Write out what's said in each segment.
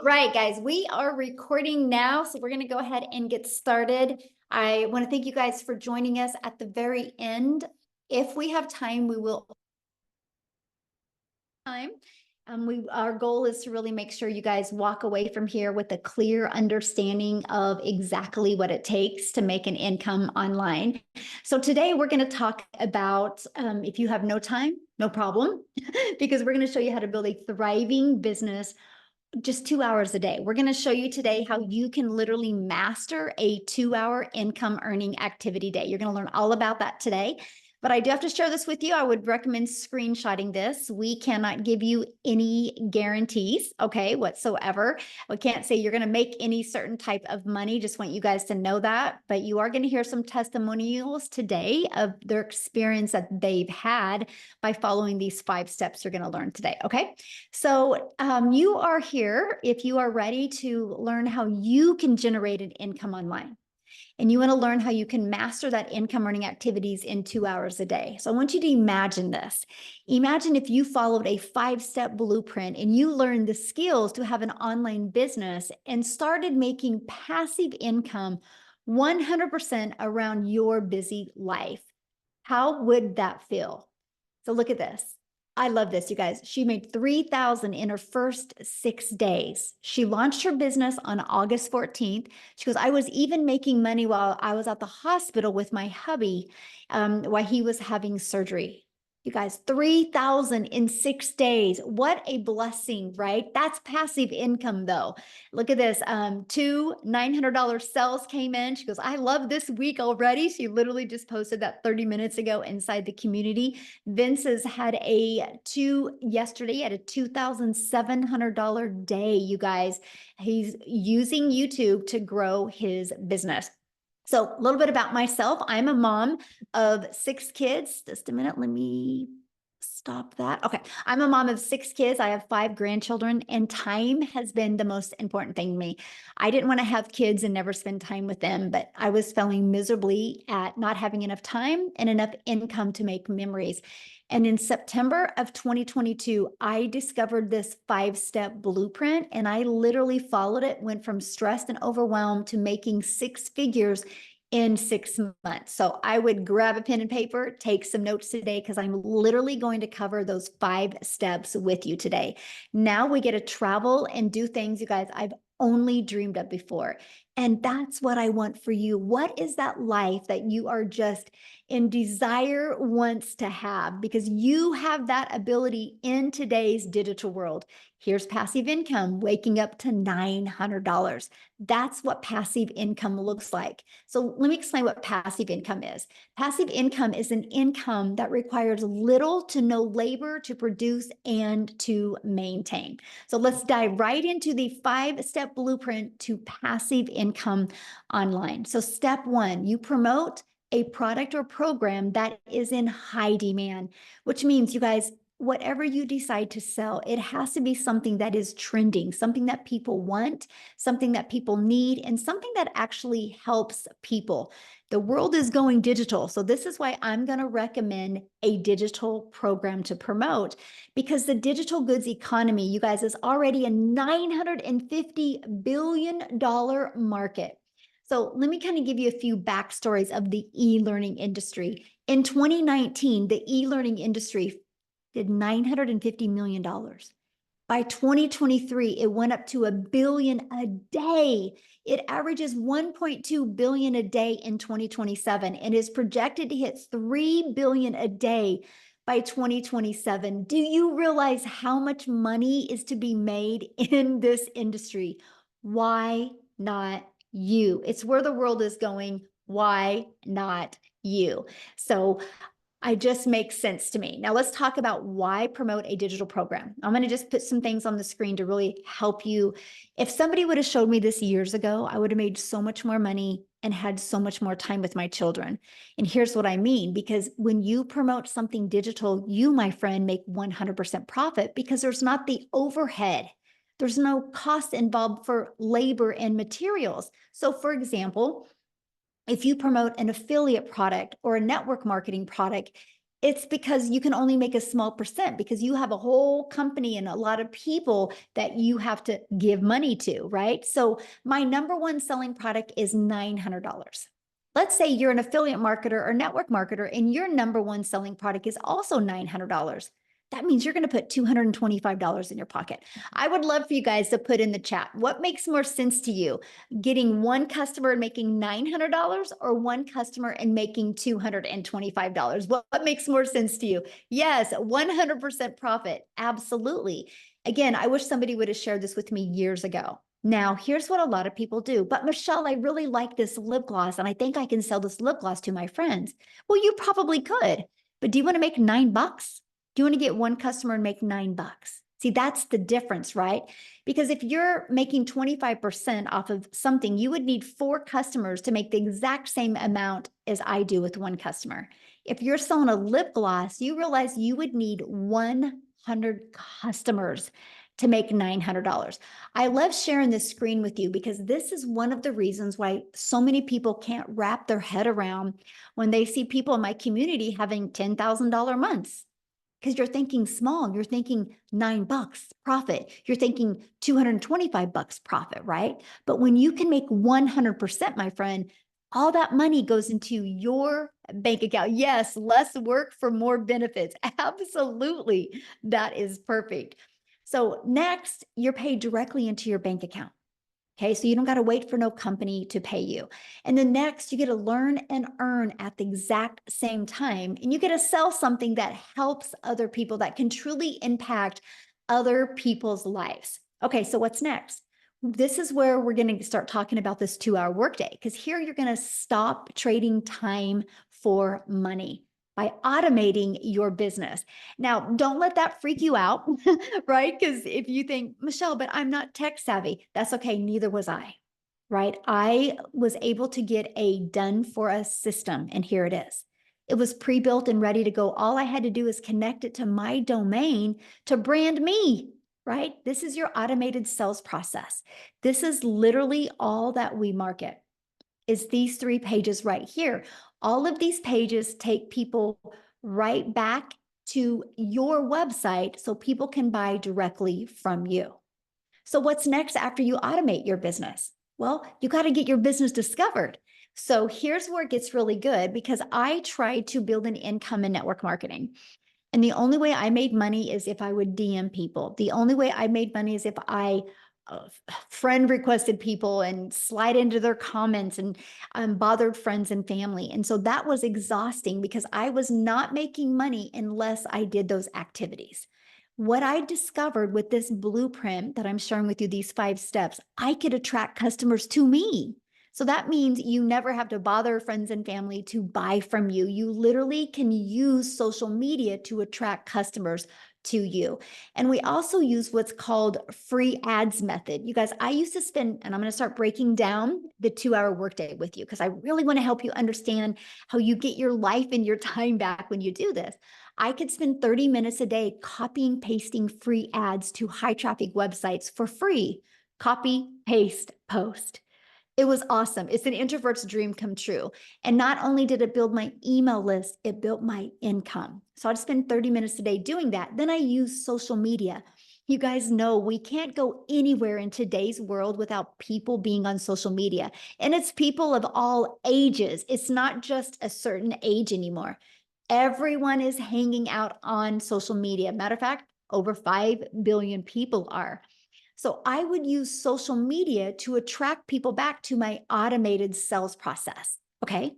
All right, guys, we are recording now, so we're going to go ahead and get started. I want to thank you guys for joining us at the very end. If we have time, we will. Our goal is to really make sure you guys walk away from here with a clear understanding of exactly what it takes to make an income online. So today we're going to talk about, if you have no time, no problem, because we're going to show you how to build a thriving business just 2 hours a day. We're going to show you today how you can literally master a 2 hour income earning activity day. You're going to learn all about that today. But I do have to share this with you. I would recommend screenshotting this. We cannot give you any guarantees, okay, whatsoever. We can't say you're going to make any certain type of money. Just want you guys to know that. But you are going to hear some testimonials today of their experience that they've had by following these 5 steps you're going to learn today, okay? So you are here if you are ready to learn how you can generate an income online. And you want to learn how you can master that income earning activities in 2 hours a day. So I want you to imagine this. Imagine if you followed a 5-step blueprint and you learned the skills to have an online business and started making passive income 100% around your busy life. How would that feel? So look at this. I love this, you guys. She made $3,000 in her first 6 days. She launched her business on August 14th. She goes, I was even making money while I was at the hospital with my hubby while he was having surgery. You guys, 3,000 in 6 days. What a blessing, right? That's passive income though. Look at this. 2 $900 sales came in. She goes, I love this week already. She literally just posted that 30 minutes ago inside the community. Vince has had yesterday at a $2,700 day, you guys. He's using YouTube to grow his business. So a little bit about myself. I'm a mom of 6 kids. Just a minute. Let me stop that. Okay. I'm a mom of 6 kids. I have 5 grandchildren, and time has been the most important thing to me. I didn't want to have kids and never spend time with them, but I was failing miserably at not having enough time and enough income to make memories. And in September of 2022, I discovered this 5-step blueprint, and I literally followed it, went from stressed and overwhelmed to making 6 figures in 6 months. So I would grab a pen and paper, take some notes today, because I'm literally going to cover those 5 steps with you today. Now we get to travel and do things, you guys, I've only dreamed of before. And that's what I want for you. What is that life that you are just in desire wants to have? Because you have that ability in today's digital world. Here's passive income, waking up to $900. That's what passive income looks like. So let me explain what passive income is. Passive income is an income that requires little to no labor to produce and to maintain. So let's dive right into the 5-step blueprint to passive income online. So step 1, you promote a product or program that is in high demand, which means, you guys, whatever you decide to sell, it has to be something that is trending, something that people want, something that people need, and something that actually helps people. The world is going digital. So this is why I'm going to recommend a digital program to promote, because the digital goods economy, you guys, is already a $950 billion market. So let me kind of give you a few backstories of the e-learning industry. In 2019, the e-learning industry did $950 million. By 2023, it went up to $1 billion a day. It averages $1.2 billion a day in 2027 and is projected to hit $3 billion a day by 2027. Do you realize how much money is to be made in this industry? Why not you? It's where the world is going. Why not you? So it just makes sense to me. Now let's talk about why promote a digital program. I'm going to just put some things on the screen to really help you. If somebody would have showed me this years ago, I would have made so much more money and had so much more time with my children. And here's what I mean, because when you promote something digital, you, my friend, make 100% profit because there's not the overhead. There's no cost involved for labor and materials. So for example, if you promote an affiliate product or a network marketing product, It's because you can only make a small percent because you have a whole company and a lot of people that you have to give money to, right? So my number one selling product is $900. Let's say you're an affiliate marketer or network marketer and your number one selling product is also $900. That means you're going to put $225 in your pocket. I would love for you guys to put in the chat, what makes more sense to you? Getting one customer and making $900 or one customer and making $225? What makes more sense to you? Yes, 100% profit. Absolutely. Again, I wish somebody would have shared this with me years ago. Now, here's what a lot of people do. But Michelle, I really like this lip gloss and I think I can sell this lip gloss to my friends. Well, you probably could, but do you want to make $9? Do you want to get one customer and make $9? See, that's the difference, right? Because if you're making 25% off of something, you would need 4 customers to make the exact same amount as I do with one customer. If you're selling a lip gloss, you realize you would need 100 customers to make $900. I love sharing this screen with you because this is one of the reasons why so many people can't wrap their head around when they see people in my community having $10,000 months. Because you're thinking small, you're thinking $9 profit, you're thinking $225 profit, right? But when you can make 100%, my friend, all that money goes into your bank account. Yes, less work for more benefits. Absolutely. That is perfect. So next, you're paid directly into your bank account. Okay, so you don't got to wait for no company to pay you. And then next, you get to learn and earn at the exact same time. And you get to sell something that helps other people, that can truly impact other people's lives. Okay, so what's next? This is where we're going to start talking about this 2-hour workday, because here you're going to stop trading time for money by automating your business. Now, don't let that freak you out, right? Because if you think, Michelle, but I'm not tech savvy, that's okay. Neither was I, right? I was able to get a done for us system, and here it is. It was pre-built and ready to go. All I had to do is connect it to my domain to brand me, right? This is your automated sales process. This is literally all that we market, is these 3 pages right here. All of these pages take people right back to your website so people can buy directly from you. So what's next after you automate your business? Well, you got to get your business discovered. So here's where it gets really good, because I tried to build an income in network marketing. And the only way I made money is if I would DM people. The only way I made money is if I friend requested people and slide into their comments and bothered friends and family. And so that was exhausting because I was not making money unless I did those activities. What I discovered with this blueprint that I'm sharing with you, these 5 steps, I could attract customers to me. So that means you never have to bother friends and family to buy from you. You literally can use social media to attract customers to you. And we also use what's called free ads method. You guys, I used to spend, and I'm going to start breaking down the 2-hour workday with you because I really want to help you understand how you get your life and your time back when you do this. I could spend 30 minutes a day copying, pasting free ads to high traffic websites for free. Copy, paste, post. It was awesome. It's an introvert's dream come true. And not only did it build my email list, it built my income. So I'd spend 30 minutes a day doing that. Then I use social media. You guys know we can't go anywhere in today's world without people being on social media. And it's people of all ages. It's not just a certain age anymore. Everyone is hanging out on social media. Matter of fact, over 5 billion people are. So I would use social media to attract people back to my automated sales process. Okay.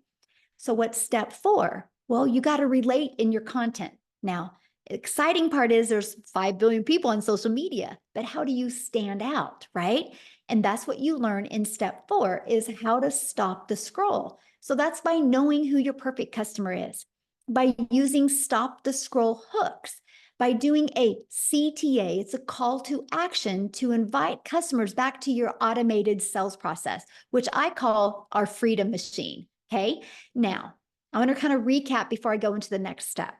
So what's step 4? Well, you got to relate in your content. Now, the exciting part is there's 5 billion people on social media, but how do you stand out, right? And that's what you learn in step 4 is how to stop the scroll. So that's by knowing who your perfect customer is, by using stop the scroll hooks, by doing a CTA, it's a call to action to invite customers back to your automated sales process, which I call our freedom machine. Okay. Now, I want to kind of recap before I go into the next step.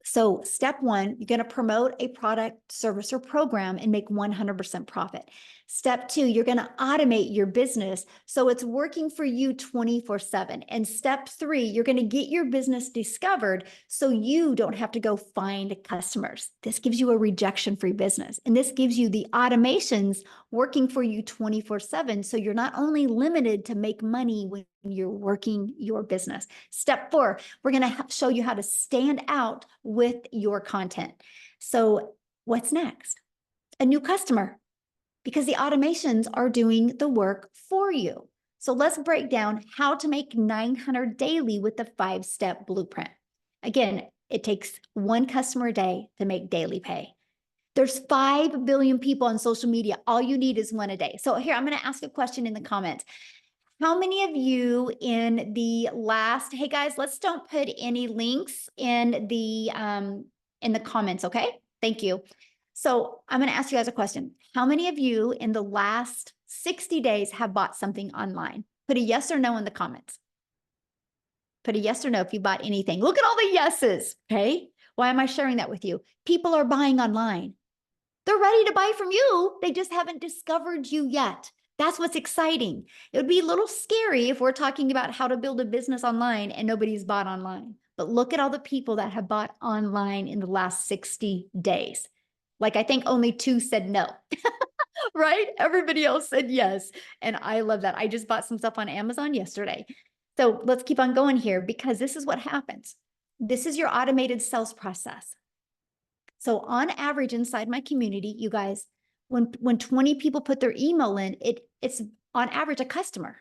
So step one, you're going to promote a product, service, or program and make 100% profit. Step two, you're going to automate your business so it's working for you 24/7. And step three, you're going to get your business discovered so you don't have to go find customers. This gives you a rejection-free business. And this gives you the automations working for you 24/7. So you're not only limited to make money when you're working your business. Step four, we're going to show you how to stand out with your content. So what's next? A new customer, because the automations are doing the work for you. So let's break down how to make 900 daily with the 5-step blueprint. Again, it takes one customer a day to make daily pay. There's 5 billion people on social media. All you need is one a day. So here, I'm going to ask a question in the comments. How many of you in the last, hey guys, let's don't put any links in the comments, okay? Thank you. So I'm going to ask you guys a question. How many of you in the last 60 days have bought something online? Put a yes or no in the comments. Put a yes or no if you bought anything. Look at all the yeses, okay? Why am I sharing that with you? People are buying online. They're ready to buy from you. They just haven't discovered you yet. That's what's exciting. It would be a little scary if we're talking about how to build a business online and nobody's bought online. But look at all the people that have bought online in the last 60 days. Like, I think only 2 said no, right? Everybody else said yes. And I love that. I just bought some stuff on Amazon yesterday. So let's keep on going here because this is what happens. This is your automated sales process. So on average inside my community, you guys, when 20 people put their email in, it's on average a customer.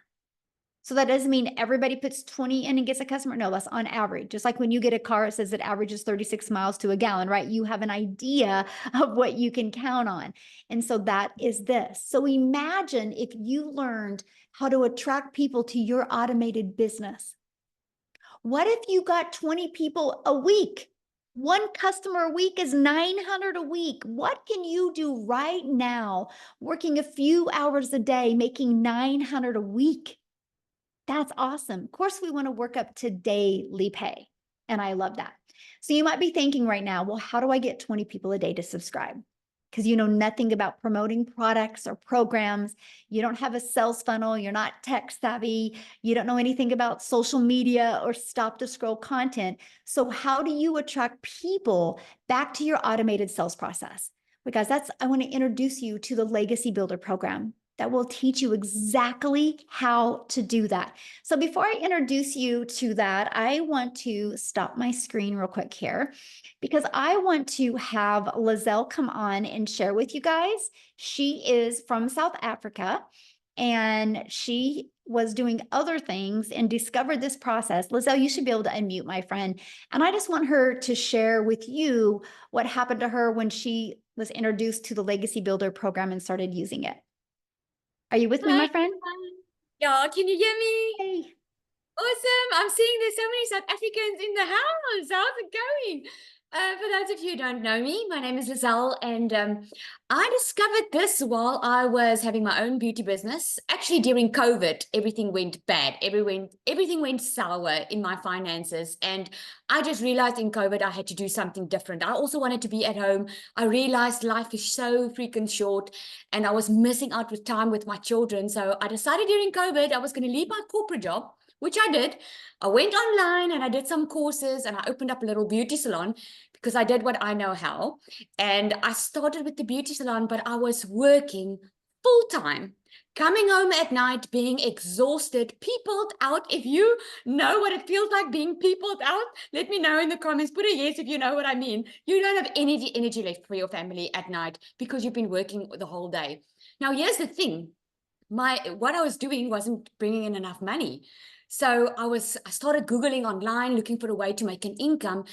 So that doesn't mean everybody puts 20 in and gets a customer. No, that's on average. Just like when you get a car, it says it averages 36 miles to a gallon, right? You have an idea of what you can count on. And so that is this. So imagine if you learned how to attract people to your automated business. What if you got 20 people a week? One customer a week is 900 a week. What can you do right now, working a few hours a day, making 900 a week? That's awesome. Of course, we want to work up to daily pay. And I love that. So you might be thinking right now, well, how do I get 20 people a day to subscribe? Because you know nothing about promoting products or programs. You don't have a sales funnel. You're not tech savvy. You don't know anything about social media or stop to scroll content. So how do you attract people back to your automated sales process? Because I want to introduce you to the Legacy Builder program that will teach you exactly how to do that. So before I introduce you to that, I want to stop my screen real quick here because I want to have Lizelle come on and share with you guys. She is from South Africa and she was doing other things and discovered this process. Lizelle, you should be able to unmute, my friend. And I just want her to share with you what happened to her when she was introduced to the Legacy Builder program and started using it. Are you with me, my friend? Yeah, can you hear me? Hey. Awesome. I'm seeing there's so many South Africans in the house. How's it going? For those of you who don't know me, my name is Lizelle, and I discovered this while I was having my own beauty business. Actually, during COVID, everything went bad. Everything went sour in my finances, and I just realized in COVID I had to do something different. I also wanted to be at home. I realized life is so freaking short, and I was missing out with time with my children. So I decided during COVID I was going to leave my corporate job, which I did. I went online and I did some courses and I opened up a little beauty salon because I did what I know how. And I started with the beauty salon, but I was working full time, coming home at night, being exhausted, peopled out. If you know what it feels like being peopled out, let me know in the comments. Put a yes if you know what I mean. You don't have energy left for your family at night because you've been working the whole day. Now, here's the thing. What I was doing wasn't bringing in enough money. So I started Googling online, looking for a way to make an income.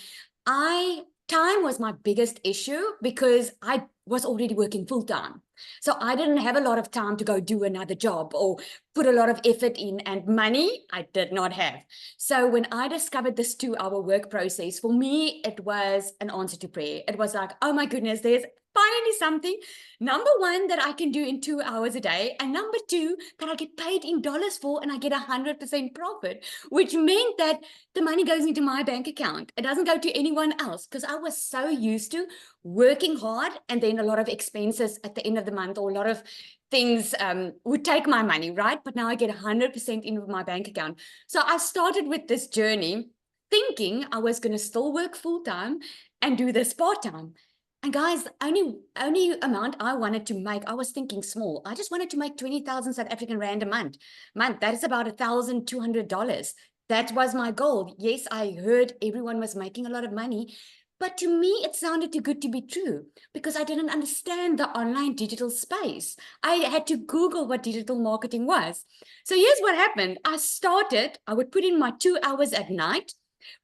Time was my biggest issue because I was already working full time. So I didn't have a lot of time to go do another job or put a lot of effort in, and money I did not have. So when I discovered this 2-hour work process, for me, it was an answer to prayer. It was like, oh my goodness, there's finally something, number one, that I can do in 2 hours a day, and number two, that I get paid in dollars for, and I get 100% profit, which meant that the money goes into my bank account. It doesn't go to anyone else, because I was so used to working hard and then a lot of expenses at the end of the month, or a lot of things would take my money, right? But now I get 100% into my bank account. So I started with this journey thinking I was going to still work full-time and do this part-time. And guys, only amount I wanted to make, I was thinking small. I just wanted to make 20,000 South African Rand a month. That is about $1,200. That was my goal. Yes, I heard everyone was making a lot of money, but to me, it sounded too good to be true because I didn't understand the online digital space. I had to Google what digital marketing was. So here's what happened. I would put in my 2 hours at night.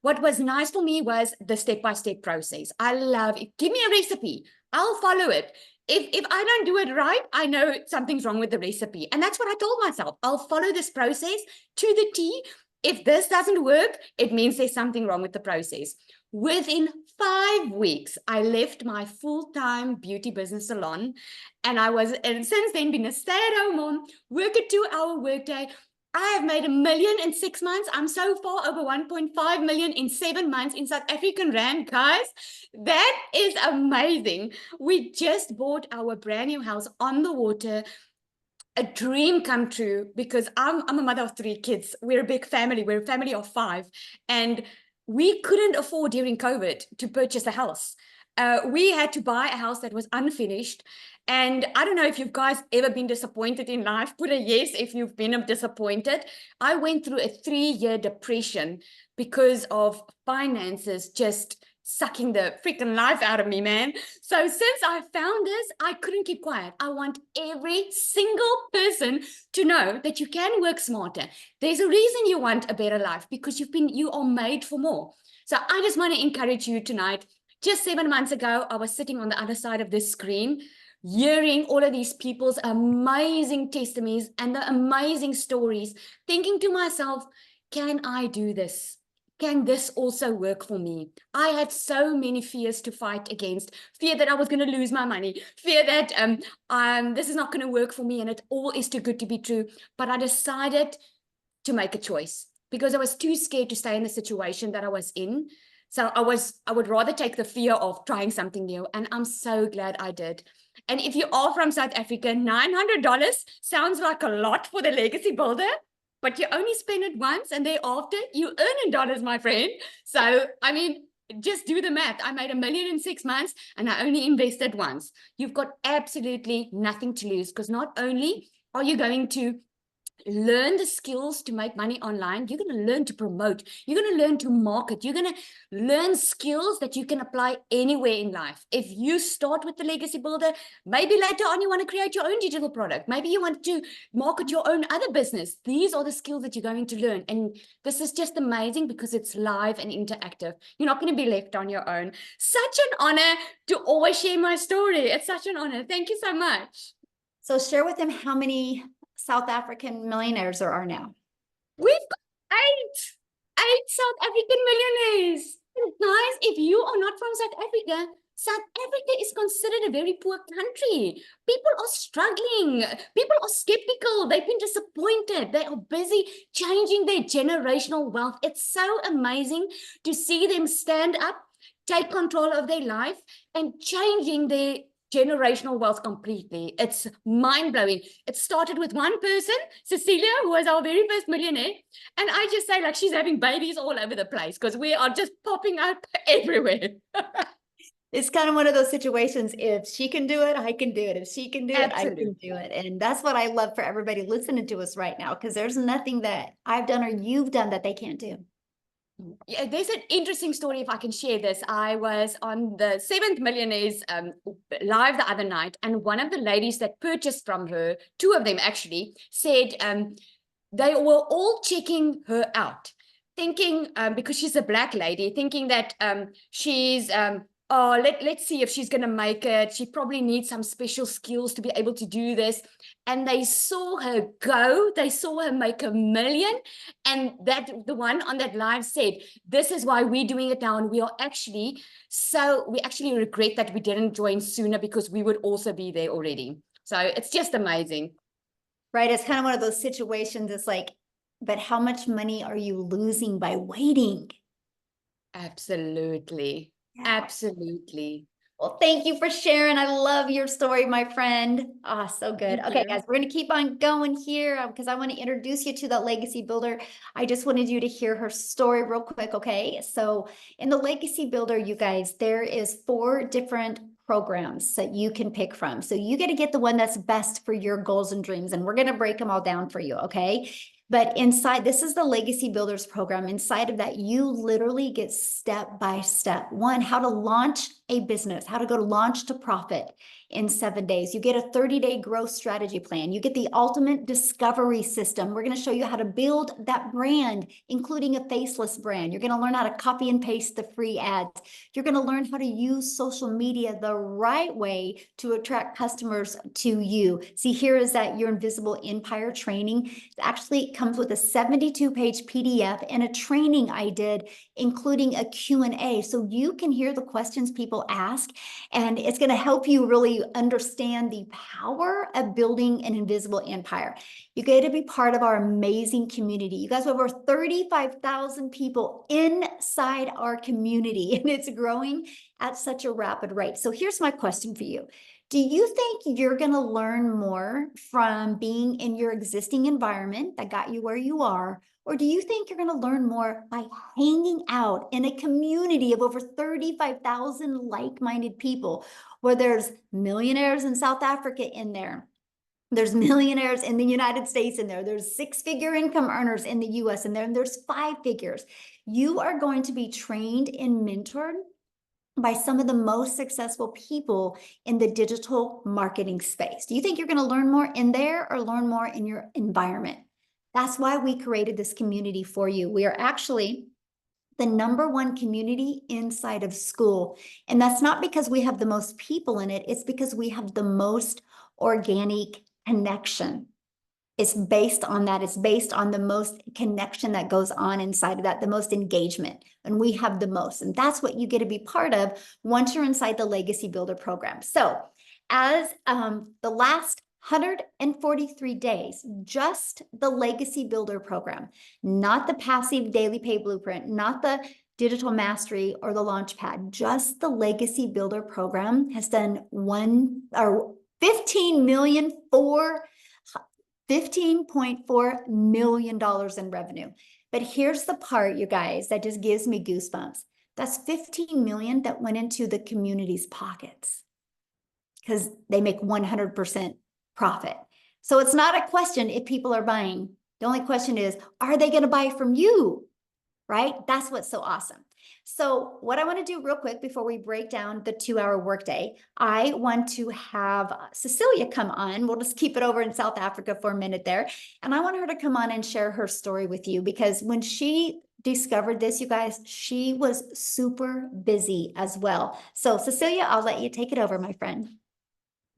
What was nice for me was the step-by-step process. I love it. Give me a recipe. I'll follow it. If I don't do it right, I know something's wrong with the recipe. And that's what I told myself. I'll follow this process to the T. If this doesn't work, it means there's something wrong with the process. Within 5 weeks, I left my full-time beauty business salon, and since then been a stay-at-home mom, work a 2-hour workday. I have made $1 million in 6 months. I'm so far over 1.5 million in 7 months in South African Rand, guys. That is amazing. We just bought our brand new house on the water. A dream come true because I'm a mother of 3 kids. We're a big family. We're a family of 5. And we couldn't afford during COVID to purchase a house. We had to buy a house that was unfinished. And I don't know if you guys ever been disappointed in life. Put a yes if you've been disappointed. I went through a 3-year depression because of finances just sucking the freaking life out of me, man. So since I found this, I couldn't keep quiet. I want every single person to know that you can work smarter. There's a reason you want a better life, because you are made for more. So I just want to encourage you tonight. Just 7 months ago, I was sitting on the other side of this screen, hearing all of these people's amazing testimonies and the amazing stories, thinking to myself, can I do this? Can this also work for me? I had so many fears to fight against. Fear that I was going to lose my money. Fear that this is not going to work for me and it all is too good to be true. But I decided to make a choice because I was too scared to stay in the situation that I was in. So I would rather take the fear of trying something new. And I'm so glad I did. And if you are from South Africa, $900 sounds like a lot for the legacy builder. But you only spend it once and thereafter you earn in dollars, my friend. So, I mean, just do the math. I made $1 million in 6 months and I only invested once. You've got absolutely nothing to lose because not only are you going to learn the skills to make money online, you're going to learn to promote, you're going to learn to market, you're going to learn skills that you can apply anywhere in life. If you start with the legacy builder, maybe later on you want to create your own digital product, maybe you want to market your own other business. These are the skills that you're going to learn, and this is just amazing because it's live and interactive. You're not going to be left on your own. Such an honor to always share my story. It's such an honor. Thank you so much. So share with them how many South African millionaires there are now. We've got 8 South African millionaires. And guys, if you are not from South Africa, South Africa is considered a very poor country. People are struggling. People are skeptical. They've been disappointed. They are busy changing their generational wealth. It's so amazing to see them stand up, take control of their life, and changing their generational wealth completely. It's mind-blowing. It started with one person, Cecilia, who was our very first millionaire. And I just say, like, she's having babies all over the place because we are just popping up everywhere. It's kind of one of those situations. If she can do it, I can do it. If she can do it, I can do it. And that's what I love for everybody listening to us right now, because there's nothing that I've done or you've done that they can't do. Yeah, there's an interesting story if I can share this. I was on the 7th Millionaires live the other night, and one of the ladies that purchased from her, 2 of them actually, said they were all checking her out, thinking, because she's a black lady, thinking that she's oh, let's see if she's going to make it. She probably needs some special skills to be able to do this. And they saw her go, they saw her make 1 million. And that the one on that live said, this is why we're doing it now. And we actually regret that we didn't join sooner, because we would also be there already. So it's just amazing. Right? It's kind of one of those situations. It's like, but how much money are you losing by waiting? Absolutely. Yeah. Absolutely. Well, thank you for sharing. I love your story, my friend. Ah, so good. Thank Okay, you. guys, we're going to keep on going here because I want to introduce you to the legacy builder. I just wanted you to hear her story real quick. Okay, so in the legacy builder, you guys, there is 4 different programs that you can pick from. So you got to get the one that's best for your goals and dreams, and we're going to break them all down for you. Okay. But inside, this is the Legacy Builders program. Inside of that, you literally get step by step. 1, how to launch a business, how to go to launch to profit in 7 days. You get a 30-day growth strategy plan. You get the ultimate discovery system. We're going to show you how to build that brand, including a faceless brand. You're going to learn how to copy and paste the free ads. You're going to learn how to use social media the right way to attract customers to you. See, here is that Your Invisible Empire training. It actually comes with a 72-page PDF and a training I did, including a Q&A. So you can hear the questions people ask, and it's going to help you really understand the power of building an invisible empire. You get to be part of our amazing community. You guys have over 35,000 people inside our community, and it's growing at such a rapid rate. So here's my question for you. Do you think you're going to learn more from being in your existing environment that got you where you are? Or do you think you're going to learn more by hanging out in a community of over 35,000 like-minded people, where there's millionaires in South Africa in there? There's millionaires in the United States in there. There's 6-figure income earners in the US in there, and there's 5 figures. You are going to be trained and mentored by some of the most successful people in the digital marketing space. Do you think you're going to learn more in there or learn more in your environment? That's why we created this community for you. We are actually the #1 community inside of school. And that's not because we have the most people in it. It's because we have the most organic connection. It's based on that. It's based on the most connection that goes on inside of that, the most engagement. And we have the most. And that's what you get to be part of once you're inside the Legacy Builder program. So as the last 143 days, just the Legacy Builder program, not the passive daily pay blueprint, not the digital mastery or the launchpad, just the Legacy Builder program has done 15.4 million in revenue. But here's the part, you guys, that just gives me goosebumps. That's 15 million that went into the community's pockets because they make 100% profit. So it's not a question if people are buying. The only question is, are they going to buy from you? Right? That's what's so awesome. So what I want to do real quick before we break down the 2-hour workday, I want to have Cecilia come on. We'll just keep it over in South Africa for a minute there. And I want her to come on and share her story with you, because when she discovered this, you guys, she was super busy as well. So Cecilia, I'll let you take it over, my friend.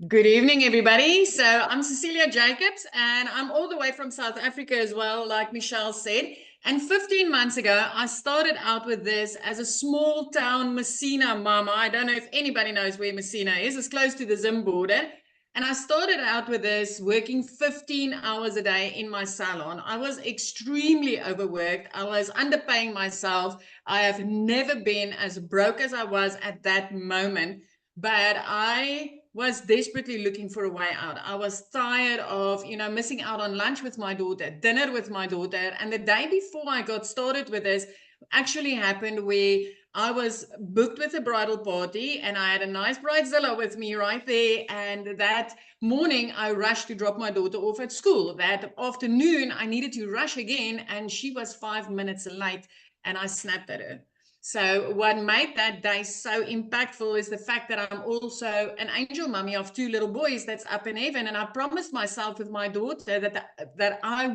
Good evening, everybody. So I'm Cecilia Jacobs, and I'm all the way from South Africa as well, like Michelle said. And 15 months ago, I started out with this as a small town Messina mama. I don't know if anybody knows where Messina is. It's close to the Zim border. And I started out with this working 15 hours a day in my salon. I was extremely overworked. I was underpaying myself. I have never been as broke as I was at that moment. But I was desperately looking for a way out. I was tired of, missing out on lunch with my daughter, dinner with my daughter. And the day before I got started with this actually happened where I was booked with a bridal party and I had a nice bridezilla with me right there. And that morning I rushed to drop my daughter off at school. That afternoon I needed to rush again, and she was 5 minutes late, and I snapped at her. So what made that day so impactful is the fact that I'm also an angel mummy of 2 little boys that's up in heaven. And I promised myself with my daughter that I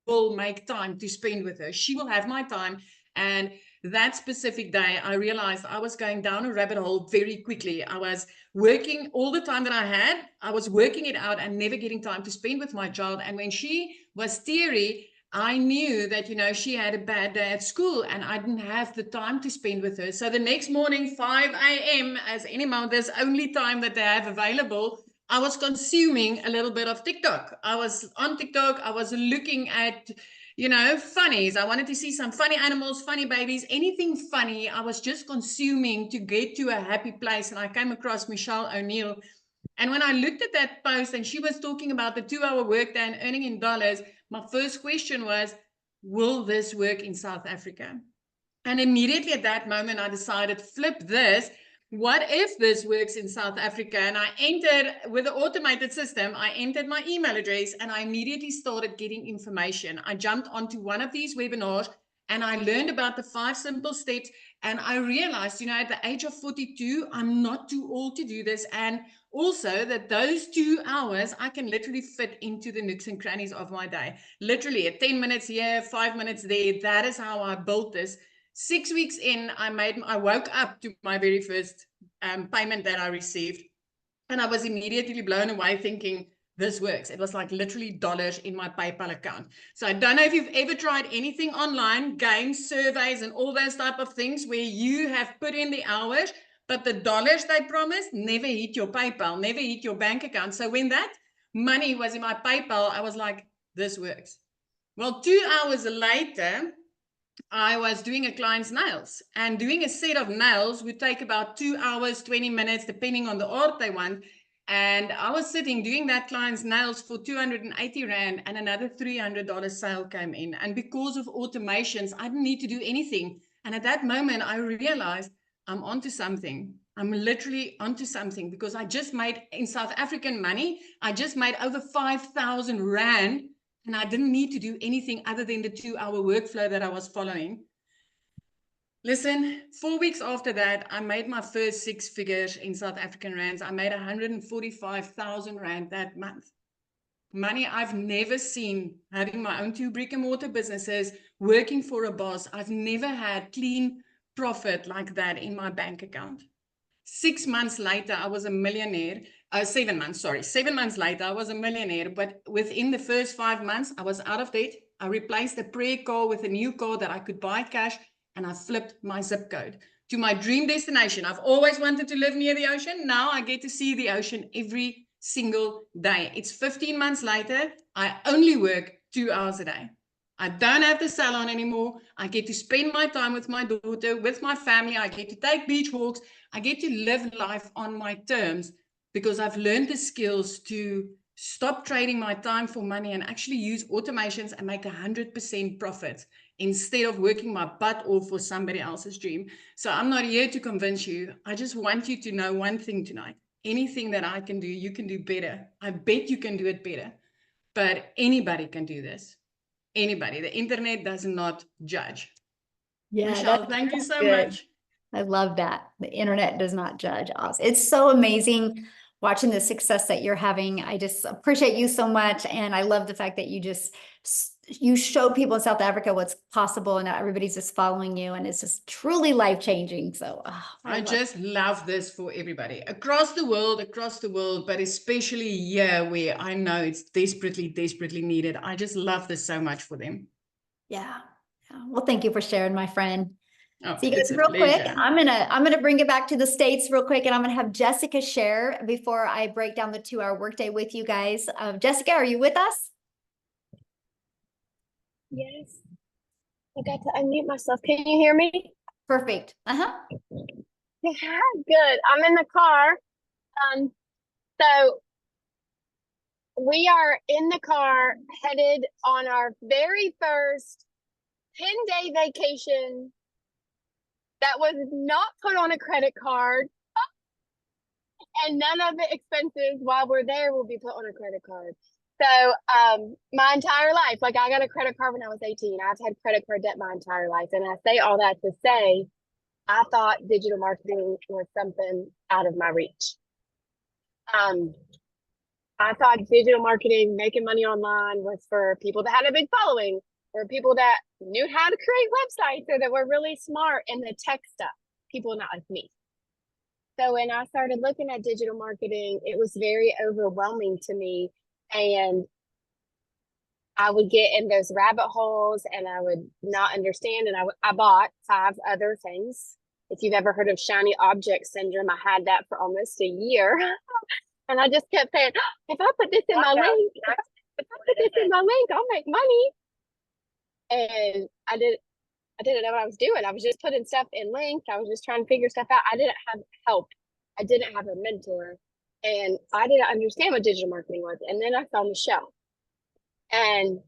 will make time to spend with her. She will have my time. And that specific day, I realized I was going down a rabbit hole very quickly. I was working all the time that I had. I was working it out and never getting time to spend with my child. And when she was teary, I knew that, you know, she had a bad day at school and I didn't have the time to spend with her. So the next morning, 5 a.m., as any mother's only time that they have available, I was consuming a little bit of TikTok. I was on TikTok. I was looking at, you know, funnies. I wanted to see some funny animals, funny babies, anything funny. I was just consuming to get to a happy place. And I came across Michelle O'Neill. And when I looked at that post and she was talking about the 2-hour workday and earning in dollars, my first question was, will this work in South Africa? And immediately at that moment, I decided, flip this. What if this works in South Africa? And I entered with the automated system, I entered my email address and I immediately started getting information. I jumped onto one of these webinars and I learned about the 5 simple steps. And I realized, you know, at the age of 42, I'm not too old to do this. And also that those 2 hours, I can literally fit into the nooks and crannies of my day. Literally at 10 minutes here, 5 minutes there. That is how I built this. 6 weeks in, I woke up to my very first payment that I received. And I was immediately blown away thinking, this works. It was like literally dollars in my PayPal account. So I don't know if you've ever tried anything online, games, surveys, and all those type of things where you have put in the hours, but the dollars they promised never hit your PayPal, never hit your bank account. So when that money was in my PayPal, I was like, this works. Well, 2 hours later, I was doing a client's nails, and doing a set of nails would take about 2 hours, 20 minutes, depending on the art they want. And I was sitting doing that client's nails for 280 Rand, and another $300 sale came in. And because of automations, I didn't need to do anything. And at that moment, I realized I'm onto something. I'm literally onto something, because I just made, in South African money, I just made over 5,000 Rand. And I didn't need to do anything other than the 2-hour workflow that I was following. Listen, 4 weeks after that, I made my first 6 figures in South African rands. I made 145,000 Rand that month. Money I've never seen, having my own 2 brick and mortar businesses, working for a boss. I've never had clean profit like that in my bank account. 6 months later, I was a millionaire. 7 months, sorry. 7 months later, I was a millionaire. But within the first 5 months, I was out of debt. I replaced a pre-car with a new car that I could buy cash. And I flipped my zip code to my dream destination. I've always wanted to live near the ocean. Now I get to see the ocean every single day. It's 15 months later. I only work 2 hours a day. I don't have the salon anymore. I get to spend my time with my daughter, with my family. I get to take beach walks. I get to live life on my terms, because I've learned the skills to stop trading my time for money and actually use automations and make 100% profit instead of working my butt off for somebody else's dream. So I'm not here to convince you. I just want you to know one thing tonight. Anything that I can do, you can do better. I bet you can do it better. But anybody can do this. Anybody. The internet does not judge. Yeah, Michelle, thank you so good. much. I love that. The internet does not judge us. It's so amazing watching the success that you're having. I just appreciate you so much. And I love the fact that you show people in South Africa what's possible, and everybody's just following you, and it's just truly life-changing. So I just love this for everybody across the world, but especially here where I know it's desperately, desperately needed. I just love this so much for them. Yeah. Well, thank you for sharing, my friend. Oh, So you guys, real quick, I'm gonna bring it back to the States real quick, and I'm gonna have Jessica share before I break down the 2-hour workday with you guys. Jessica, are you with us? Yes, I got to unmute myself. Can you hear me? Perfect. Yeah, good. I'm in the car. So we are in the car headed on our very first 10-day vacation that was not put on a credit card, and none of the expenses while we're there will be put on a credit card. So my entire life, like I got a credit card when I was 18. I've had credit card debt my entire life. And I say all that to say, I thought digital marketing was something out of my reach. I thought digital marketing, making money online, was for people that had a big following. or people that knew how to create websites or that were really smart in the tech stuff, people not like me. So when I started looking at digital marketing, it was very overwhelming to me. And I would get in those rabbit holes and I would not understand. And I bought 5 other things. If you've ever heard of shiny object syndrome, I had that for almost a year. And I just kept saying, if I put this in my link, if I put this in my link, I'll make money. And I didn't know what I was doing. I was just putting stuff in links. I was just trying to figure stuff out. I didn't have help. I didn't have a mentor. And I didn't understand what digital marketing was. And then I found Michelle. And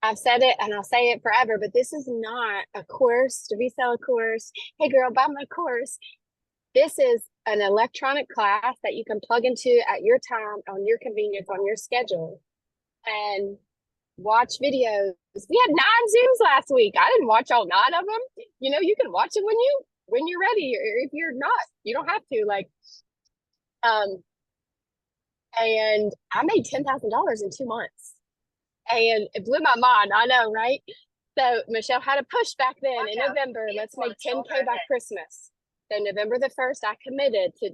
I've said it and I'll say it forever, but this is not a course to resell a course. Hey girl, buy my course. This is an electronic class that you can plug into at your time, on your convenience, on your schedule, and watch videos. We had 9 Zooms last week. I didn't watch all 9 of them. You know, you can watch it when you're ready, or if you're not, you don't have to. And I made $10,000 in 2 months. And it blew my mind. I know, right? So Michelle had a push back then in November. Let's make 10K by Christmas. So November the 1st, I committed to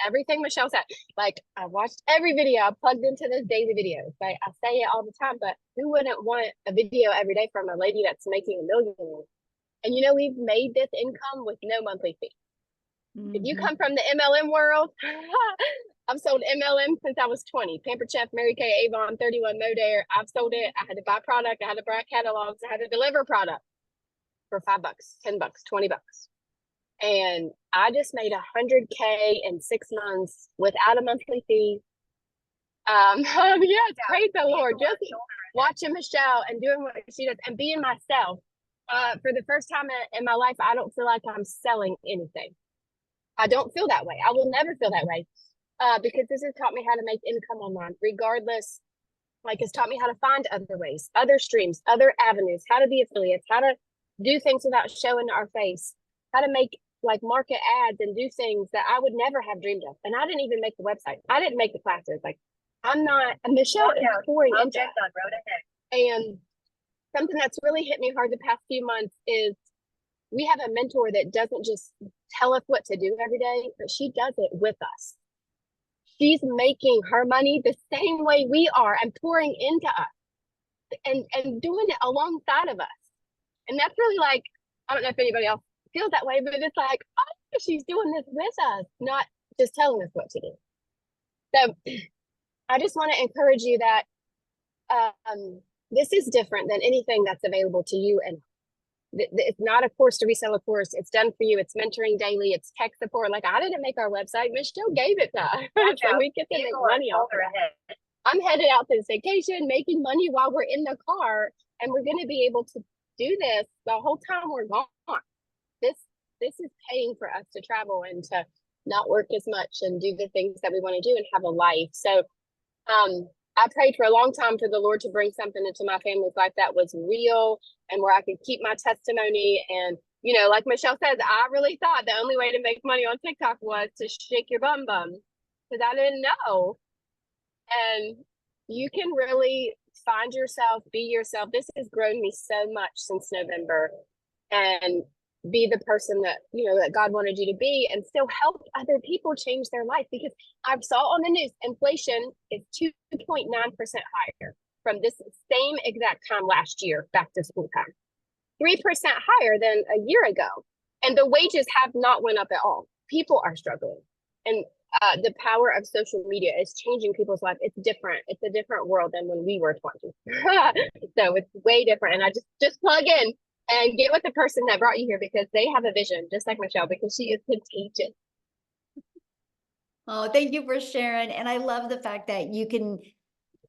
everything Michelle said. Like, I watched every video. I plugged into those daily videos. Like, I say it all the time, but who wouldn't want a video every day from a lady that's making $1 million? And you know, we've made this income with no monthly fee. If you come from the MLM world, I've sold MLM since I was 20. Pampered Chef, Mary Kay, Avon, 31 Modare. I've sold it. I had to buy product. I had to buy catalogs. I had to deliver product for $5, $10, $20. And I just made 100K in 6 months without a monthly fee. Yes, praise the Lord. Just watching Michelle and doing what she does and being myself. For the first time in my life, I don't feel like I'm selling anything. I don't feel that way. I will never feel that way. Because this has taught me how to make income online, regardless. Like, it's taught me how to find other ways, other streams, other avenues, how to be affiliates, how to do things without showing our face, how to make like market ads and do things that I would never have dreamed of. And I didn't even make the website. I didn't make the classes. Like, I'm not, Michelle is pouring into it. And something that's really hit me hard the past few months is we have a mentor that doesn't just tell us what to do every day, but she does it with us. She's making her money the same way we are and pouring into us and doing it alongside of us. And that's really like, I don't know if anybody else feels that way, but it's like, oh, she's doing this with us, not just telling us what to do. So I just want to encourage you that this is different than anything that's available to you. And it's not a course to resell a course. It's done for you. It's mentoring daily. It's tech support. Like, I didn't make our website. Michelle gave it to us. So we get to make money off of it. I'm headed out to this vacation, making money while we're in the car. And we're going to be able to do this the whole time we're gone. This is paying for us to travel and to not work as much and do the things that we want to do and have a life. So I prayed for a long time for the Lord to bring something into my family's life that was real and where I could keep my testimony. And, you know, like Michelle says, I really thought the only way to make money on TikTok was to shake your bum because I didn't know. And you can really find yourself, be yourself. This has grown me so much since November, and be the person that, you know, that God wanted you to be, and still help other people change their life. Because I saw on the news, inflation is 2.9% higher from this same exact time last year, back to school time, 3% higher than a year ago. And the wages have not went up at all. People are struggling. And the power of social media is changing people's life. It's different. It's a different world than when we were 20. So it's way different. And I just plug in and get with the person that brought you here, because they have a vision, just like Michelle, because she is contagious. Oh, thank you for sharing. And I love the fact that you can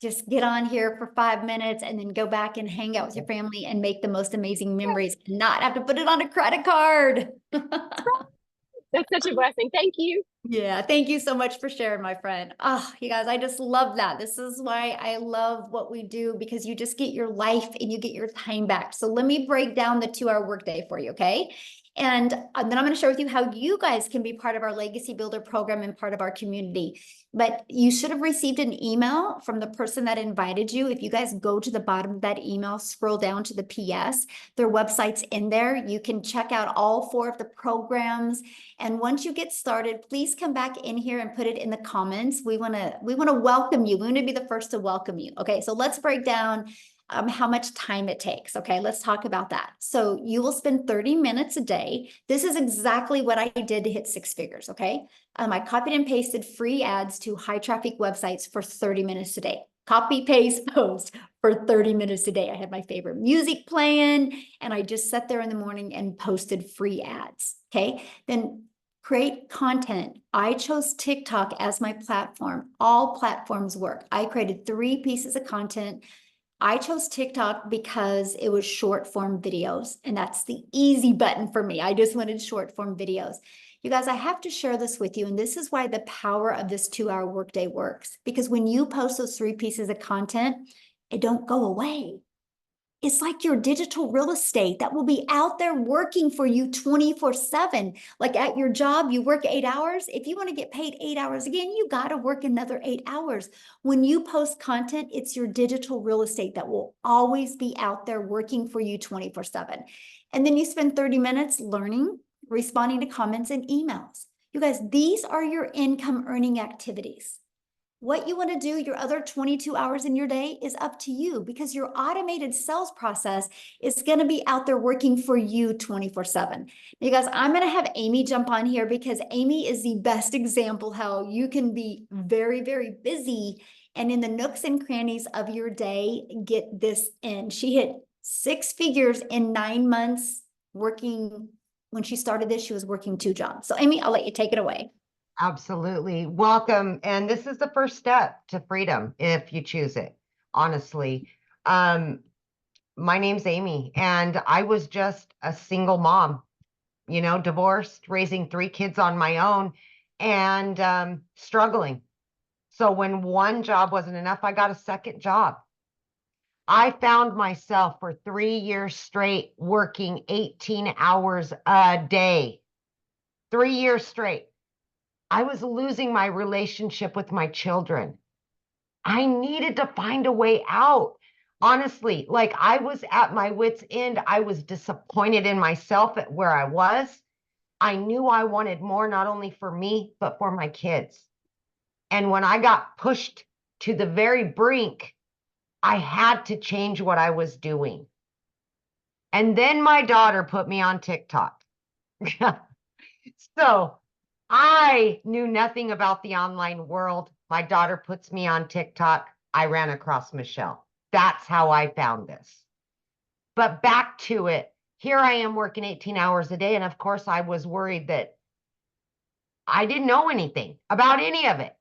just get on here for 5 minutes and then go back and hang out with your family and make the most amazing memories and not have to put it on a credit card. That's such a blessing. Thank you. Yeah, thank you so much for sharing, my friend. Oh, you guys, I just love that. This is why I love what we do, because you just get your life and you get your time back. So let me break down the 2-hour workday for you, okay? And then I'm going to share with you how you guys can be part of our Legacy Builder program and part of our community. But you should have received an email from the person that invited you. If you guys go to the bottom of that email, scroll down to the PS, their website's in there. You can check out all 4 of the programs. And once you get started, please come back in here and put it in the comments. We want to welcome you. We want to be the first to welcome you. Okay, so let's break down how much time it takes. Okay, let's talk about that. So you will spend 30 minutes a day. This is exactly what I did to hit 6 figures. Okay, I copied and pasted free ads to high traffic websites for 30 minutes a day. Copy, paste, post for 30 minutes a day. I had my favorite music playing, and I just sat there in the morning and posted free ads. Okay, then create content. I chose TikTok as my platform. All platforms work. I created 3 pieces of content. I chose TikTok because it was short form videos, and that's the easy button for me. I just wanted short form videos. You guys, I have to share this with you, and this is why the power of this 2-hour workday works. Because when you post those 3 pieces of content, it don't go away. It's like your digital real estate that will be out there working for you 24/7. Like at your job, you work 8 hours. If you want to get paid 8 hours again, you got to work another 8 hours. When you post content, it's your digital real estate that will always be out there working for you 24/7. And then you spend 30 minutes learning, responding to comments and emails. You guys, these are your income earning activities. What you want to do your other 22 hours in your day is up to you, because your automated sales process is going to be out there working for you 24/7. You guys, I'm going to have Amy jump on here because Amy is the best example how you can be very, very busy and in the nooks and crannies of your day, get this in. She hit 6 figures in 9 months working. When she started this, she was working 2 jobs. So Amy, I'll let you take it away. Absolutely. Welcome. And this is the first step to freedom if you choose it, honestly. My name's Amy, and I was just a single mom, divorced, raising 3 kids on my own, and struggling. So when one job wasn't enough, I got a second job. I found myself for 3 years straight working 18 hours a day. 3 years straight. I was losing my relationship with my children. I needed to find a way out. Honestly, like I was at my wit's end. I was disappointed in myself at where I was. I knew I wanted more, not only for me, but for my kids. And when I got pushed to the very brink, I had to change what I was doing. And then my daughter put me on TikTok. So I knew nothing about the online world. My daughter puts me on TikTok. I ran across Michelle. That's how I found this. But back to it. Here I am working 18 hours a day. And of course, I was worried that I didn't know anything about any of it.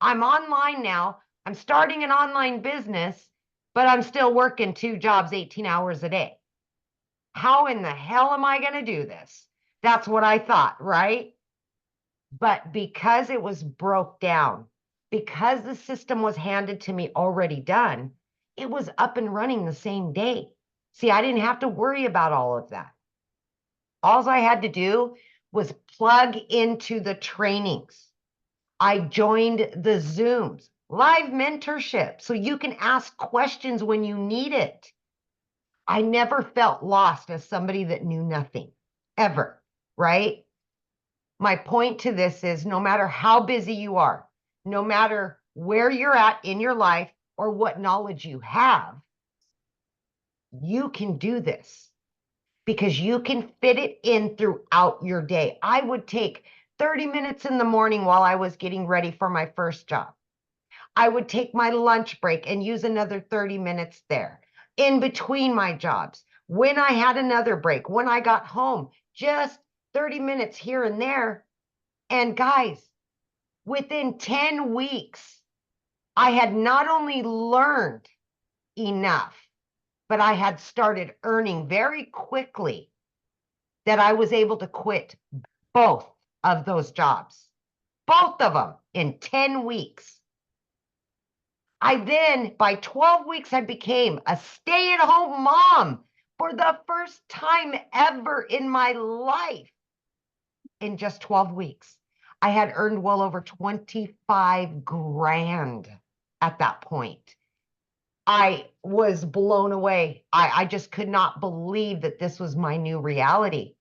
I'm online now. I'm starting an online business, but I'm still working 2 jobs, 18 hours a day. How in the hell am I going to do this? That's what I thought, right? But because it was broke down, because the system was handed to me already done, it was up and running the same day. See, I didn't have to worry about all of that. All I had to do was plug into the trainings. I joined the Zooms, live mentorship, so you can ask questions when you need it. I never felt lost as somebody that knew nothing, ever, right? My point to this is no matter how busy you are, no matter where you're at in your life or what knowledge you have, you can do this because you can fit it in throughout your day. I would take 30 minutes in the morning while I was getting ready for my first job. I would take my lunch break and use another 30 minutes there in between my jobs. When I had another break, when I got home, just 30 minutes here and there. And guys, within 10 weeks, I had not only learned enough, but I had started earning very quickly that I was able to quit both of those jobs, both of them in 10 weeks. I then, by 12 weeks, I became a stay-at-home mom for the first time ever in my life. In just 12 weeks, I had earned well over 25 grand at that point. I was blown away. I just could not believe that this was my new reality.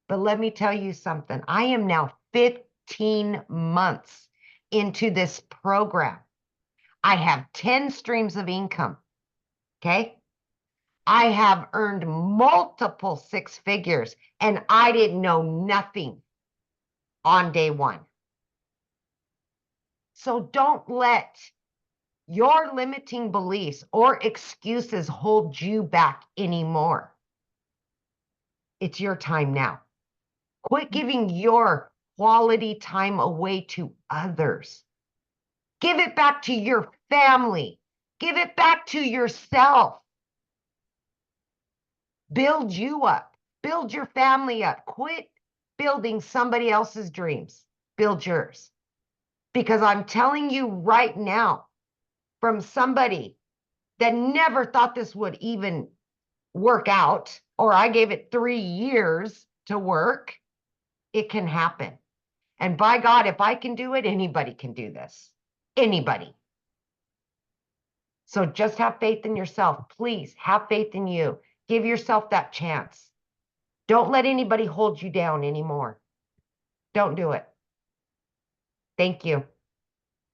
But let me tell you something. I am now 15 months into this program. I have 10 streams of income. Okay. I have earned multiple six figures, and I didn't know nothing on day one. So don't let your limiting beliefs or excuses hold you back anymore. It's your time now. Quit giving your quality time away to others. Give it back to your family. Give it back to yourself. Build you up. Build your family up. Quit building somebody else's dreams. Build yours. Because I'm telling you right now, from somebody that never thought this would even work out, or I gave it 3 years to work, it can happen. And by God, if I can do it, anybody can do this. Anybody. So just have faith in yourself. Please have faith in you. Give yourself that chance. Don't let anybody hold you down anymore. Don't do it. Thank you.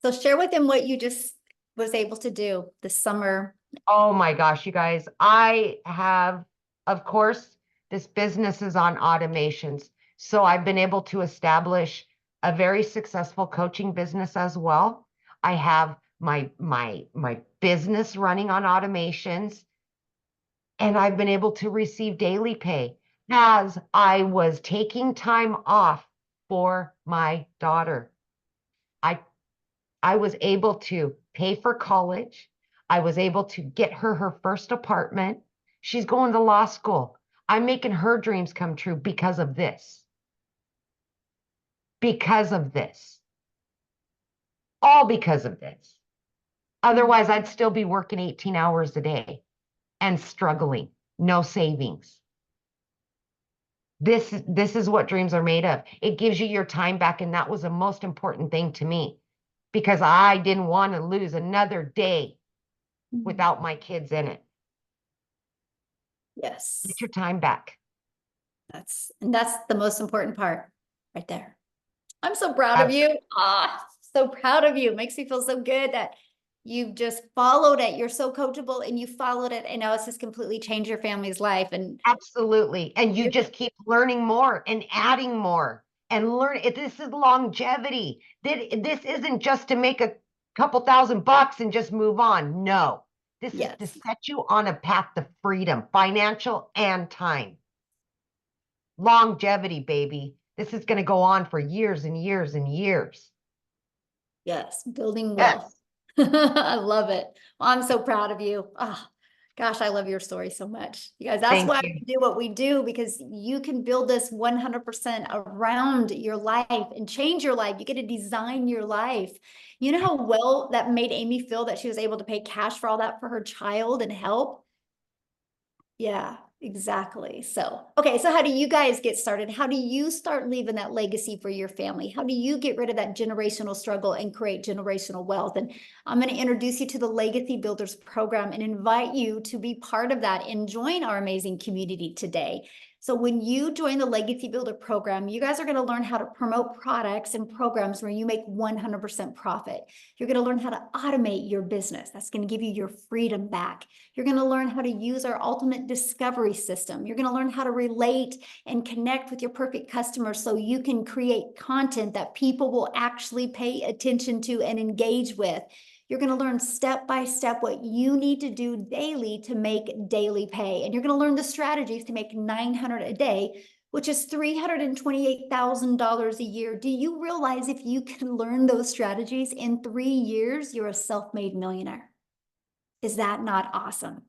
So share with them what you just was able to do this summer. Oh my gosh, you guys. I have, of course, this business is on automations. So I've been able to establish a very successful coaching business as well. I have my business running on automations, and I've been able to receive daily pay as I was taking time off for my daughter. I was able to pay for college. I was able to get her first apartment. She's going to law school. I'm making her dreams come true because of this. Because of this. All because of this. Otherwise, I'd still be working 18 hours a day and struggling. No savings. This is what dreams are made of. It gives you your time back, and that was the most important thing to me, because I didn't want to lose another day without my kids in it. Yes. Get your time back. That's the most important part right there. I'm so proud of you. So proud of you. It makes me feel so good that you've just followed it. You're so coachable and you followed it. And now it's just completely changed your family's life. And absolutely. And you just keep learning more and adding more and learn. This is longevity. This isn't just to make a couple $1,000 and just move on. No, this is to set you on a path to freedom, financial and time. Longevity, baby. This is going to go on for years and years and years. Yes, building wealth. Yes. I love it. Well, I'm so proud of you. Oh, gosh, I love your story so much. You guys, that's why we do what we do, because you can build this 100% around your life and change your life. You get to design your life. You know how well that made Amy feel that she was able to pay cash for all that for her child and help? Yeah, exactly. So, okay. So how do you guys get started? How do you start leaving that legacy for your family? How do you get rid of that generational struggle and create generational wealth? And I'm going to introduce you to the Legacy Builders program and invite you to be part of that and join our amazing community today. So when you join the Legacy Builder program, you guys are going to learn how to promote products and programs where you make 100% profit. You're going to learn how to automate your business. That's going to give you your freedom back. You're going to learn how to use our ultimate discovery system. You're going to learn how to relate and connect with your perfect customers so you can create content that people will actually pay attention to and engage with. You're going to learn step by step what you need to do daily to make daily pay. And you're going to learn the strategies to make $900 a day, which is $328,000 a year. Do you realize if you can learn those strategies in 3 years, you're a self-made millionaire? Is that not awesome?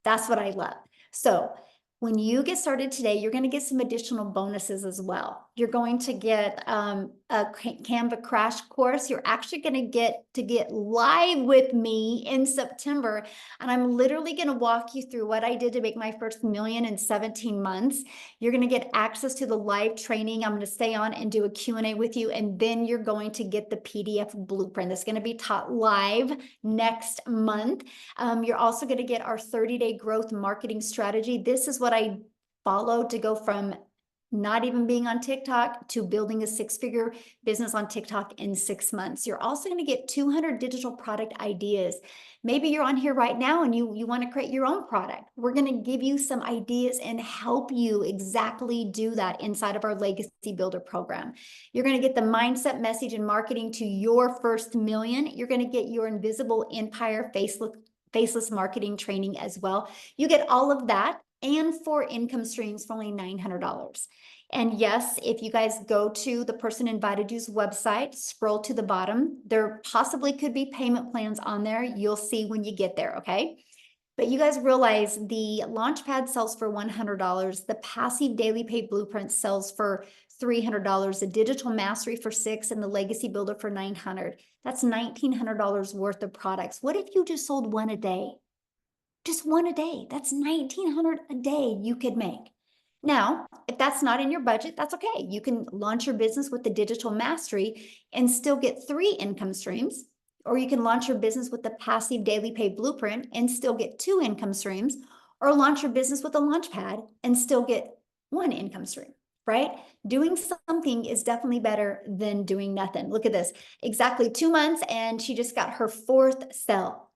That's what I love. So When you get started today, you're going to get some additional bonuses as well. You're going to get a Canva crash course. You're actually going to get live with me in September. And I'm literally going to walk you through what I did to make my first million in 17 months. You're going to get access to the live training. I'm going to stay on and do a Q&A with you. And then you're going to get the PDF blueprint that's going to be taught live next month. You're also going to get our 30-day growth marketing strategy. This is what I followed to go from not even being on TikTok to building a 6-figure business on TikTok in 6 months. You're also going to get 200 digital product ideas. Maybe you're on here right now and you want to create your own product. We're going to give you some ideas and help you exactly do that inside of our Legacy Builder program. You're going to get the mindset, message, and marketing to your first million. You're going to get your invisible empire faceless marketing training as well. You get all of that and 4 income streams for only $900. And yes, if you guys go to the person invited you's website, scroll to the bottom, there possibly could be payment plans on there. You'll see when you get there, okay? But you guys realize the Launchpad sells for $100. The passive daily pay blueprint sells for $300, the digital mastery for $600, and the legacy builder for $900. That's $1,900 worth of products. What if you just sold one a day? Just one a day. That's $1,900 a day you could make. Now, if that's not in your budget, that's okay. You can launch your business with the digital mastery and still get 3 income streams, or you can launch your business with the passive daily pay blueprint and still get 2 income streams, or launch your business with a Launchpad and still get 1 income stream, right? Doing something is definitely better than doing nothing. Look at this, exactly 2 months and she just got her 4th sale.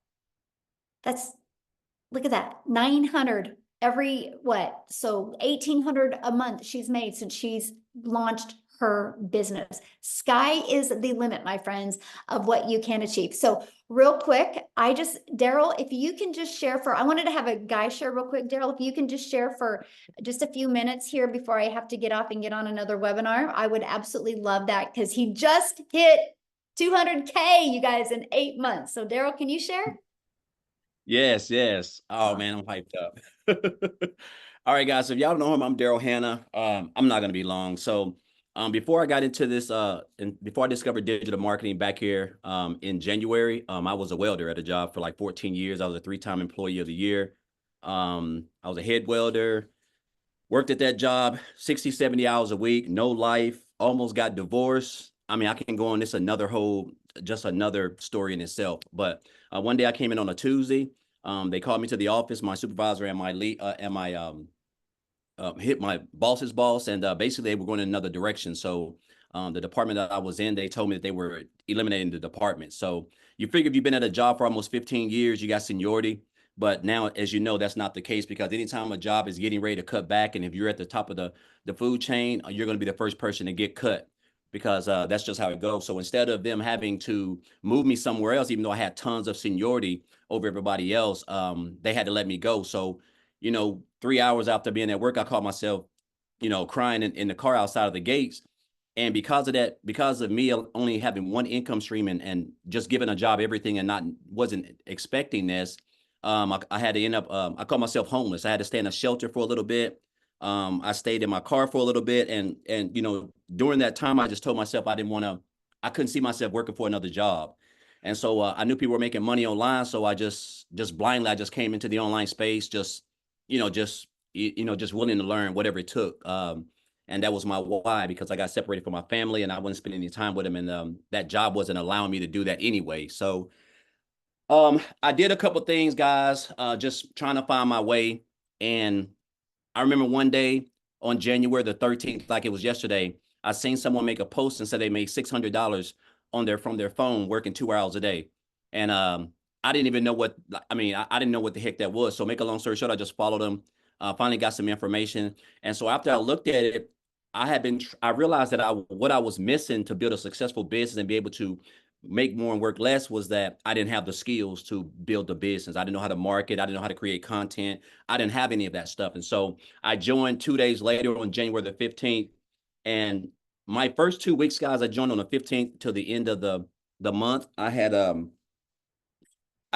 Look at that, 900 every what? So 1,800 a month she's made since she's launched her business. Sky is the limit, my friends, of what you can achieve. So real quick, Daryl, if you can just share I wanted to have a guy share real quick. Daryl, if you can just share for just a few minutes here before I have to get off and get on another webinar, I would absolutely love that because he just hit 200K, you guys, in 8 months. So Daryl, can you share? Yes, yes. Oh man, I'm hyped up. All right, guys. So if y'all don't know him, I'm Daryl Hannah. I'm not gonna be long. So before I got into this, and before I discovered digital marketing back here in January, I was a welder at a job for like 14 years. I was a 3-time employee of the year. I was a head welder, worked at that job 60, 70 hours a week, no life, almost got divorced. I mean, I can go on this just another story in itself. But one day I came in on a Tuesday. They called me to the office, my supervisor and my lead, hit my boss's boss, and basically they were going in another direction. So the department that I was in, they told me that they were eliminating the department. So you figure if you've been at a job for almost 15 years, you got seniority. But now, as you know, that's not the case, because anytime a job is getting ready to cut back, and if you're at the top of the food chain, you're going to be the first person to get cut, because that's just how it goes. So instead of them having to move me somewhere else, even though I had tons of seniority over everybody else, they had to let me go. So, 3 hours after being at work, I caught myself, crying in the car outside of the gates. And because of that, because of me only having 1 income stream and just giving a job everything and wasn't expecting this, I had to end up, I called myself homeless. I had to stay in a shelter for a little bit. I stayed in my car for a little bit. And during that time, I just told myself I couldn't see myself working for another job. And so I knew people were making money online. So I just blindly, I just came into the online space, just willing to learn whatever it took. And that was my why, because I got separated from my family and I wasn't spending any time with them. And that job wasn't allowing me to do that anyway. So I did a couple things, guys, just trying to find my way. And I remember one day on January the 13th, like it was yesterday, I seen someone make a post and said they made $600 from their phone working 2 hours a day. And I didn't even know I didn't know what the heck that was. So make a long story short, I just followed them, finally got some information. And so after I looked at it, I realized that what I was missing to build a successful business and be able to make more and work less was that I didn't have the skills to build the business. I didn't know how to market. I didn't know how to create content. I didn't have any of that stuff. And so I joined 2 days later on January the 15th. And my first 2 weeks, guys, I joined on the 15th till the end of the month. I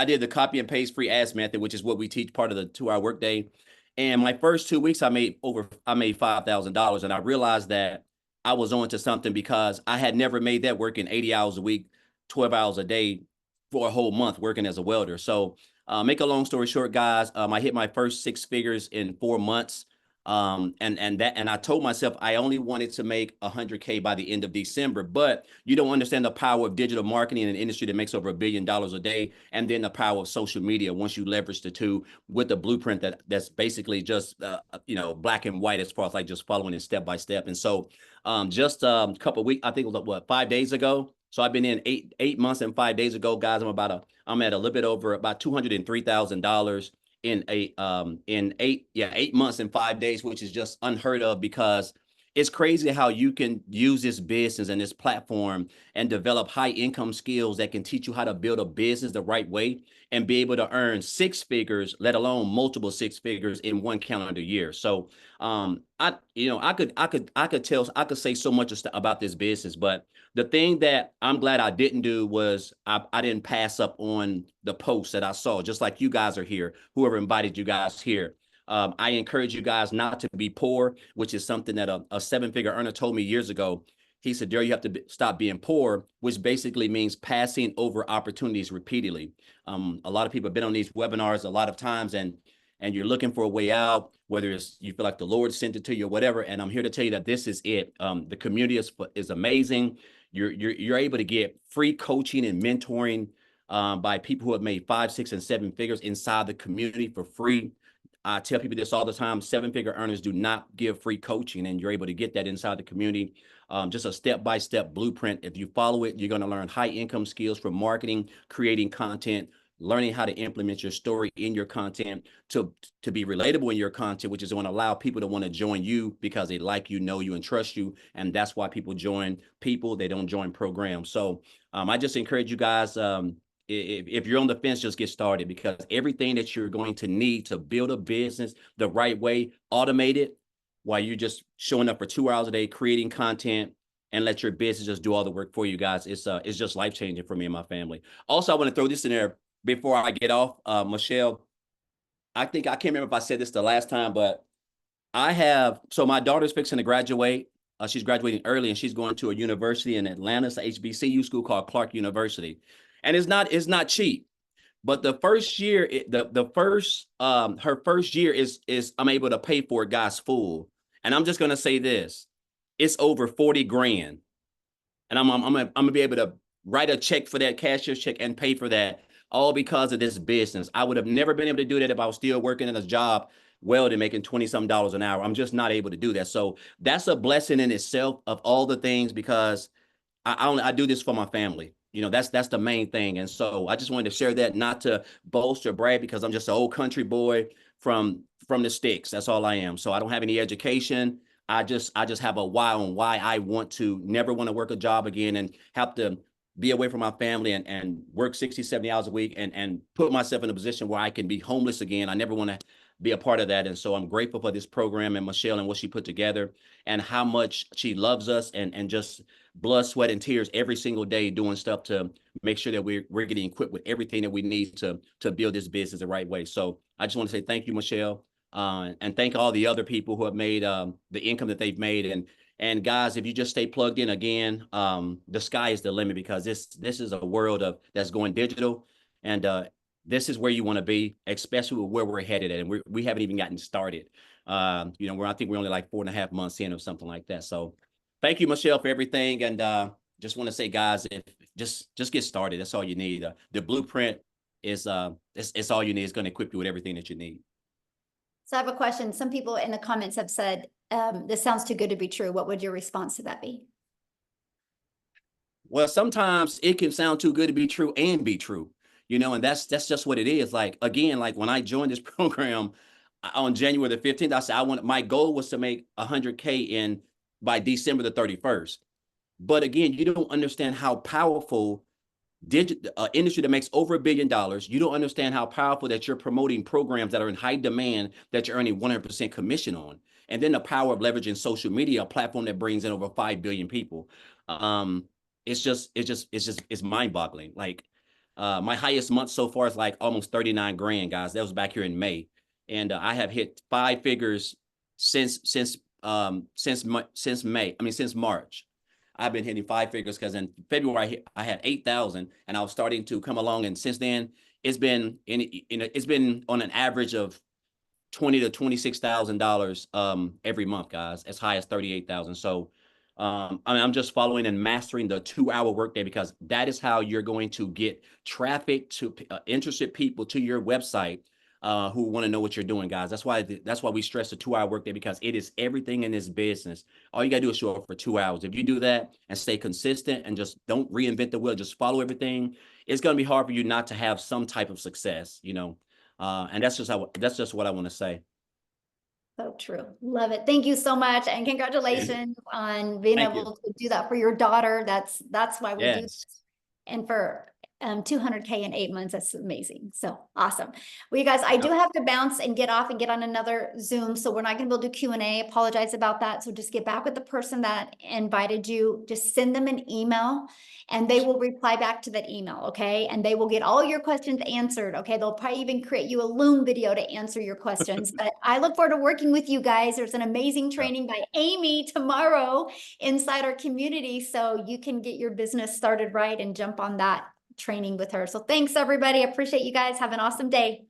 did the copy and paste free ads method, which is what we teach, part of the 2-hour workday. And my first 2 weeks, I made $5,000. And I realized that I was on to something because I had never made that working 80 hours a week, 12 hours a day for a whole month working as a welder. So make a long story short, guys, I hit my first 6 figures in 4 months. And I told myself I only wanted to make 100K by the end of December, but you don't understand the power of digital marketing in an industry that makes over $1 billion a day, and then the power of social media once you leverage the two with the blueprint that's basically just black and white as far as like just following it step by step. And so just a couple of weeks, I think it was 5 days ago. So I've been in 8 months, and 5 days ago, guys, I'm at a little bit over about $203,000 in 8 months and 5 days, which is just unheard of, because it's crazy how you can use this business and this platform and develop high income skills that can teach you how to build a business the right way and be able to earn 6 figures, let alone multiple 6 figures in one calendar year. So I could say so much about this business, but the thing that I'm glad I didn't do was I didn't pass up on the posts that I saw, just like you guys are here, whoever invited you guys here. I encourage you guys not to be poor, which is something that a 7-figure earner told me years ago. He said, Daryl, you have to stop being poor, which basically means passing over opportunities repeatedly. A lot of people have been on these webinars a lot of times, and you're looking for a way out, whether it's you feel like the Lord sent it to you or whatever. And I'm here to tell you that this is it. The community is amazing. You're able to get free coaching and mentoring by people who have made 5, 6, and 7 figures inside the community for free. I tell people this all the time: 7-figure earners do not give free coaching, and you're able to get that inside the community. Just a step-by-step blueprint. If you follow it, you're going to learn high income skills from marketing, creating content, learning how to implement your story in your content to be relatable in your content, which is going to allow people to want to join you because they like you, know you, and trust you. And that's why people join people. They don't join programs. So I just encourage you guys, if you're on the fence, just get started, because everything that you're going to need to build a business the right way, automate it while you're just showing up for 2 hours a day, creating content, and let your business just do all the work for you guys. It's just life-changing for me and my family. Also, I want to throw this in there before I get off. Michelle, I can't remember if I said this the last time, but so my daughter's fixing to graduate. She's graduating early, and she's going to a university in Atlanta. It's a HBCU school called Clark University. And it's not cheap, but the first year, her first year is I'm able to pay for it, guys, full. And I'm just going to say this: it's over 40 grand. And I'm gonna be able to write a check for that, cashier's check, and pay for that, all because of this business. I would have never been able to do that if I was still working in a job welding, making $20-some an hour. I'm just not able to do that. So that's a blessing in itself of all the things, because I do this for my family. That's the main thing. And so I just wanted to share that, not to boast or brag, because I'm just an old country boy from the sticks. That's all I am. So I don't have any education. I just have a why on why I never want to work a job again and have to be away from my family and work 60, 70 hours a week and put myself in a position where I can be homeless again. I never want to be a part of that. And so I'm grateful for this program and Michelle and what she put together and how much she loves us and just blood, sweat, and tears every single day doing stuff to make sure that we're getting equipped with everything that we need to build this business the right way. So I just want to say thank you, Michelle, and thank all the other people who have made the income that they've made. And guys, if you just stay plugged in, again, the sky is the limit, because this is a world that's going digital, and this is where you want to be, especially with where we're headed at. And we haven't even gotten started. I think we're only like 4.5 months in or something like that. So thank you, Michelle, for everything. And just want to say, guys, if just get started. That's all you need. The blueprint is it's all you need. It's going to equip you with everything that you need. So I have a question. Some people in the comments have said, this sounds too good to be true. What would your response to that be? Well, sometimes it can sound too good to be true and be true, and that's just what it is. Like, again, like when I joined this program on January the 15th, I said my goal was to make 100K by December the 31st. But again, you don't understand how powerful industry that makes over $1 billion. You don't understand how powerful that you're promoting programs that are in high demand that you're earning 100% commission on. And then the power of leveraging social media, a platform that brings in over 5 billion people. It's mind-boggling. Like my highest month so far is like almost 39 grand, guys. That was back here in May. and I have hit 5 figures since May. I mean, since March. I've been hitting 5 figures because in February I had 8,000, and I was starting to come along. And since then, it's been it's been on an average of $20,000 to $26,000 every month, guys, as high as 38,000. So I mean, I'm just following and mastering the 2-hour workday, because that is how you're going to get traffic to interested people to your website who want to know what you're doing, guys. That's why we stress the 2-hour workday, because it is everything in this business. All you gotta do is show up for 2 hours. If you do that and stay consistent and just don't reinvent the wheel, just follow everything, it's gonna be hard for you not to have some type of success, you know. And that's just what I want to say. So true. Love it. Thank you so much. And congratulations on being Thank you. able to do that for your daughter. That's why we do Yes. this. And for 200K in 8 months, that's amazing. So awesome. Well, you guys, I do have to bounce and get off and get on another Zoom. So we're not going to be able to do Q&A. Apologize about that. So just get back with the person that invited you. Just send them an email and they will reply back to that email. Okay. And they will get all your questions answered. Okay. They'll probably even create you a Loom video to answer your questions. But I look forward to working with you guys. There's an amazing training by Amy tomorrow inside our community, so you can get your business started right and jump on that training with her. So thanks, everybody. I appreciate you guys. Have an awesome day.